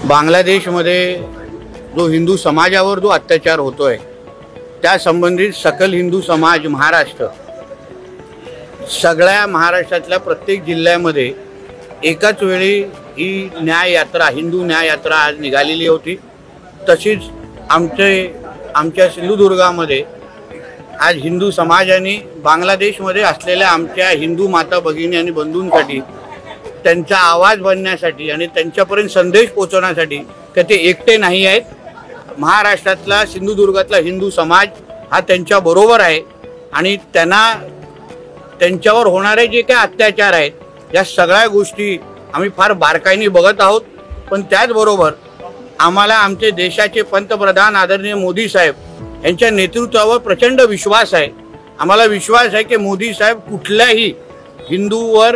बांगलादेशमध्ये जो हिंदू समाजावर जो अत्याचार होतोय त्या संबंधित सकल हिंदू समाज महाराष्ट्र सगळ्या महाराष्ट्रातल्या प्रत्येक जिल्ह्यामध्ये एकाच वेळी ही न्याय यात्रा हिंदू न्याय यात्रा आज निघालेली होती। तशीच आमच्या सिंधुदुर्गामध्ये आज हिंदू समाजाने बांगलादेशमध्ये असलेल्या आमच्या हिंदू माता भगिनी आणि बंधूंसाठी त्यांचा आवाज बनण्यासाठी आणि त्यांच्यापर्यंत संदेश पोहोचवण्यासाठी की ते एकटे नाही आहेत। महाराष्ट्रातला सिंधुदुर्गातला हिंदू समाज हा त्यांच्या बरोबर आहे आणि त्यांच्यावर होणारे जे काही अत्याचार आहेत या सगळ्या गोष्टी आम्ही फार बारकाईने बघत आहोत। पण त्याचबरोबर आम्हाला आमचे देशाचे पंतप्रधान आदरणीय मोदी साहेब यांच्या नेतृत्वावर प्रचंड विश्वास आहे। आम्हाला विश्वास आहे की मोदी साहेब कुठल्याही हिंदूवर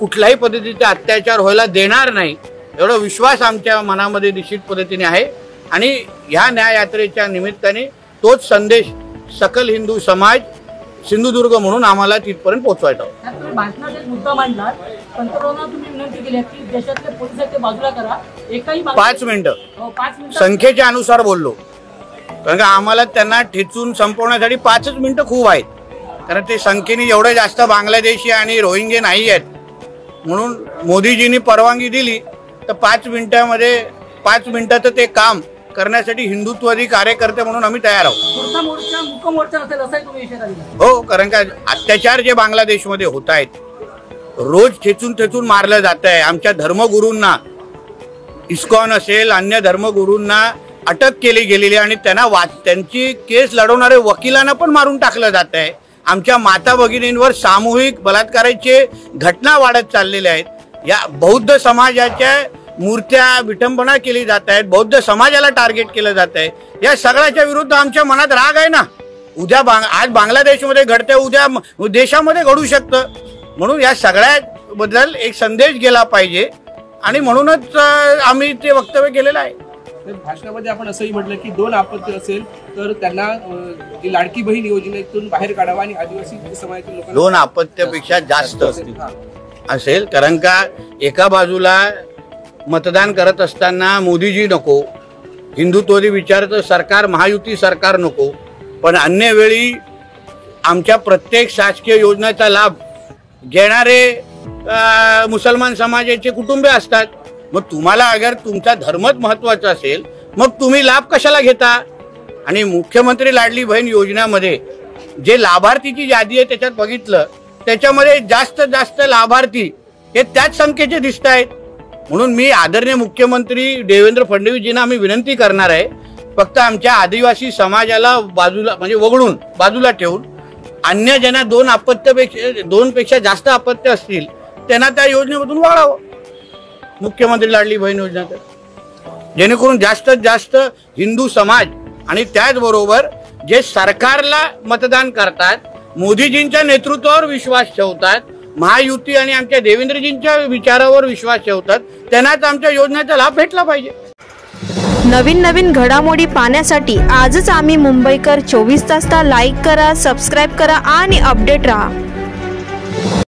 कुठल्याही पद्धतीचा अत्याचार व्हायला देणार नाही, एवढा विश्वास आमच्या मनामध्ये निश्चित पद्धतीने आहे। आणि ह्या न्याय यात्रेच्या निमित्ताने तोच संदेश सकल हिंदू समाज सिंधुदुर्ग म्हणून आम्हाला तिथपर्यंत पोहोचवायचा होता। भाषणात एक मुद्दा मांडला, पंतप्रधानांना तुम्ही विनंती केली की देशातले पोलीस आहेत ते बाजूला करा, एकाही 5 मिनिटं संख्येच्या अनुसार बोललो, कारण आम्हाला त्यांना ठेचून संपवण्यासाठी 5 मिनिटं खूप आहेत, कारण ते संख्येने एवढे जास्त बांगलादेशी आणि रोहिंगे नाही आहेत। म्हणून मोदीजींनी परवानगी दिली तर 5 मिनिटाचं ते काम करण्यासाठी हिंदुत्ववादी कार्यकर्ते म्हणून आम्ही तयार आहोत। हो, कारण का अत्याचार जे बांगलादेशमध्ये होत आहेत, रोज ठेचून मारलं जात आहे। आमच्या धर्मगुरूंना, इस्कॉन असेल अन्य धर्मगुरूंना अटक केली गेलेली आणि त्यांची केस लढवणारे वकिलांना पण मारून टाकलं जात आहे। आमच्या माता भगिनींवर सामूहिक बलात्काराचे घटना वाढत चाललेल्या आहेत। या बौद्ध समाजाच्या मूर्त्या विटंबना केली जात आहेत, बौद्ध समाजाला टार्गेट केलं जात आहे। या सगळ्याच्या विरुद्ध आमच्या मनात राग आहे ना। आज बांगलादेशमध्ये घडते, उद्या देशामध्ये घडू शकतं, म्हणून या सगळ्याबद्दल एक संदेश गेला पाहिजे आणि म्हणूनच आम्ही ते वक्तव्य केलेलं आहे। भाषणामध्ये आपण असंही म्हटलं की 2 आपत्ती असेल तर त्यांना लाडकी बहीण योजनेतून बाहेर काढावा आणि आदिवासी समाजातील लोकांना 2 आपत्तीपेक्षा जास्त असेल, कारण का एका बाजूला मतदान करत असताना मोदीजी नको, हिंदुत्ववादी विचाराचं सरकार महायुती सरकार नको, पण अन्य वेळी आमच्या प्रत्येक शासकीय योजनेचा लाभ घेणारे मुसलमान समाजाचे कुटुंबे असतात। मग तुम्हाला अगर तुमचा धर्मच महत्त्वाचा असेल मग तुम्ही लाभ कशाला घेता? आणि मुख्यमंत्री लाडली बहीण योजनेमध्ये जे लाभार्थीची यादी आहे त्याच्यात बघितलं, त्याच्यामध्ये जास्त लाभार्थी हे त्याच संख्येचे दिसत आहेत। म्हणून मी आदरणीय मुख्यमंत्री देवेंद्र फडणवीसजींना आम्ही विनंती करणार आहे, फक्त आमच्या आदिवासी समाजाला बाजूला म्हणजे वगळून बाजूला ठेवून अन्य ज्यांना 2 पेक्षा जास्त अपत्य असतील त्यांना त्या योजनेमधून वगळावं, मुख्यमंत्री लाडली बहीण योजनेत, जेणेकरून जास्तीत जास्त हिंदू समाज आणि त्याचबरोबर जे सरकारला मतदान करतात, मोदीजींच्या नेतृत्वावर विश्वास ठेवतात, महायुती आणि आमच्या देवेंद्रजींच्या विचारावर विश्वास ठेवतात, त्यांनाच आमच्या योजनेचा लाभ भेटला पाहिजे। नवीन घडामोडी पाहण्यासाठी आजच आम्ही मुंबईकर 24 तासला लाईक करा, सबस्क्राईब करा आणि अपडेट रहा।